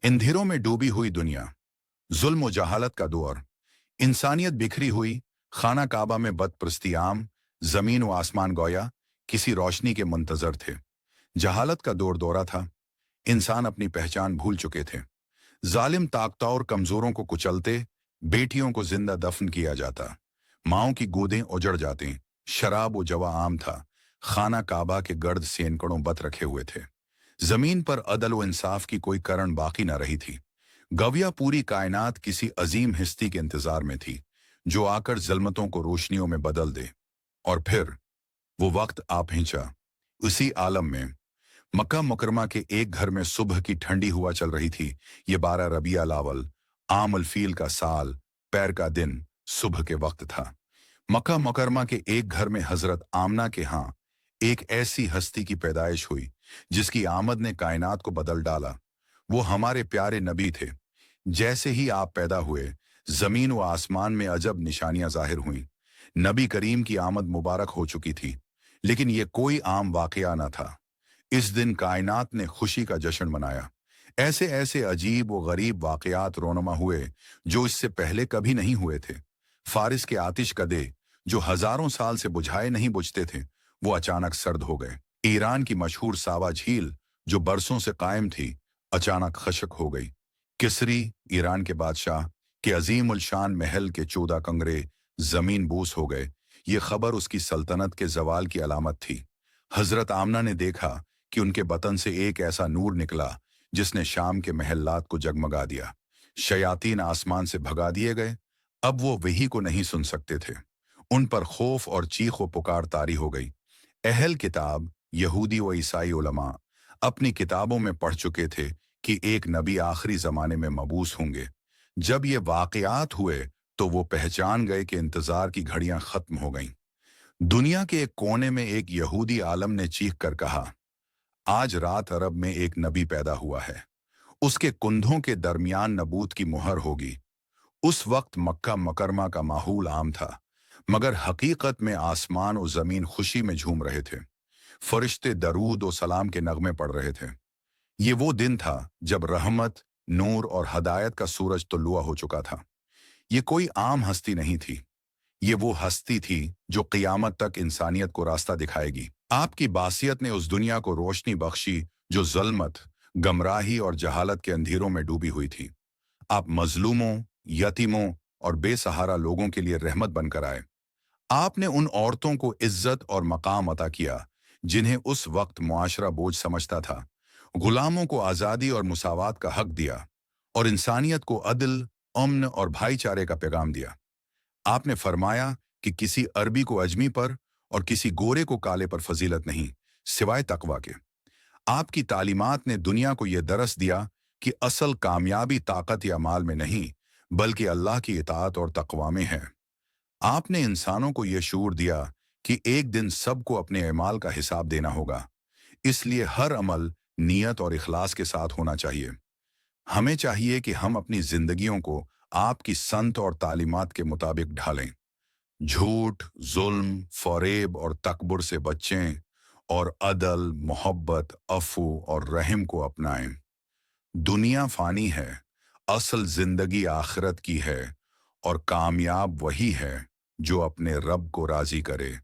अंधेरों में डूबी हुई दुनिया, जुल्म व जहालत का दौर, इंसानियत बिखरी हुई, खाना काबा में बदप्रस्ती आम, जमीन व आसमान गोया किसी रोशनी के मुंतजर थे। जहालत का दौर दौरा था, इंसान अपनी पहचान भूल चुके थे। जालिम ताकतों और कमजोरों को कुचलते, बेटियों को जिंदा दफन किया जाता, माओं की गोदें उजड़ जाती, शराब व जवा आम था, खाना काबा के गर्द सैकड़ों बत रखे हुए थे। जमीन पर अदल व इंसाफ की कोई करण बाकी न रही थी। गविया पूरी कायनात किसी अजीम हस्ती के इंतजार में थी, जो आकर जलमतों को रोशनियों में बदल दे। और फिर वो वक्त आ पहुंचा। उसी आलम में मक्का मुकरमा के एक घर में सुबह की ठंडी हुआ चल रही थी। ये 12 रबिया लावल, आम अल फील का साल, पैर का दिन, सुबह के वक्त था। मक्का मुकरमा के एक घर में हजरत आमना के यहाँ एक ऐसी हस्ती की पैदाइश हुई जिसकी आमद ने कायनात को बदल डाला। वो हमारे प्यारे नबी थे। जैसे ही आप पैदा हुए, जमीन व आसमान में अजब निशानियां जाहिर हुईं। नबी करीम की आमद मुबारक हो चुकी थी, लेकिन ये कोई आम वाकया न था। इस दिन कायनात ने खुशी का जश्न मनाया। ऐसे ऐसे अजीब व गरीब वाकयात रोनमा हुए जो इससे पहले कभी नहीं हुए थे। फारिस के आतिश कदे, जो हजारों साल से बुझाए नहीं बुझते थे, वो अचानक सर्द हो गए। ईरान की मशहूर सावा झील, जो बरसों से कायम थी, अचानक खशक हो गई। किसरी, ईरान के बादशाह के अजीम उल शान महल के 14 कमरे जमीन बोस हो गए। ये खबर उसकी सल्तनत के जवाल की अलामत थी। हजरत आमना ने देखा कि उनके बतन से एक ऐसा नूर निकला जिसने शाम के महल्लात को जगमगा दिया। शयातीन आसमान से भगा दिए गए। अब वो वही को नहीं सुन सकते थे। उन पर खौफ और चीख व पुकार तारी हो गई। अहल किताब, यहूदी व ईसाई उलमा अपनी किताबों में पढ़ चुके थे कि एक नबी आखिरी जमाने में मबूस होंगे। जब ये वाकयात हुए तो वो पहचान गए कि इंतजार की घड़ियां खत्म हो गईं। दुनिया के एक कोने में एक यहूदी आलम ने चीख कर कहा, आज रात अरब में एक नबी पैदा हुआ है। उसके कुंधों के दरमियान नबूत की मुहर होगी। उस वक्त मक्का मुकरमा का माहौल आम था, मगर हकीकत में आसमान और जमीन खुशी में झूम रहे थे। फरिश्ते दरूद और सलाम के नगमे पढ़ रहे थे। ये वो दिन था जब रहमत, नूर और हदायत का सूरज तुलुआ हो चुका था। ये कोई आम हस्ती नहीं थी। ये वो हस्ती थी जो क़ियामत तक इंसानियत को रास्ता दिखाएगी। आपकी बासियत ने उस दुनिया को रोशनी बख्शी जो ज़ुल्मत, गमराही और जहालत के अंधेरों में डूबी हुई थी। आप मजलूमों, यतीमों और बेसहारा लोगों के लिए रहमत बनकर आए। आपने उन औरतों को इज्जत और मकाम अता किया जिन्हें उस वक्त मुआशरा बोझ समझता था। गुलामों को आज़ादी और मुसावात का हक दिया और इंसानियत को अदल, अमन और भाईचारे का पैगाम दिया। आपने फरमाया कि किसी अरबी को अजमी पर और किसी गोरे को काले पर फजीलत नहीं, सिवाय तकवा के। आपकी तालीमात ने दुनिया को यह दरस दिया कि असल कामयाबी ताकत या माल में नहीं, बल्कि अल्लाह की इताअत और तकवा में है। आपने इंसानों को यह शऊर दिया कि एक दिन सबको अपने अमाल का हिसाब देना होगा, इसलिए हर अमल नियत और इखलास के साथ होना चाहिए। हमें चाहिए कि हम अपनी जिंदगियों को आपकी संत और तालीमात के मुताबिक ढालें। झूठ, जुल्म, फरेब और तकबर से बचें और अदल, मोहब्बत, अफू और रहम को अपनाएं। दुनिया फानी है, असल जिंदगी आखिरत की है, और कामयाब वही है जो अपने रब को राजी करे।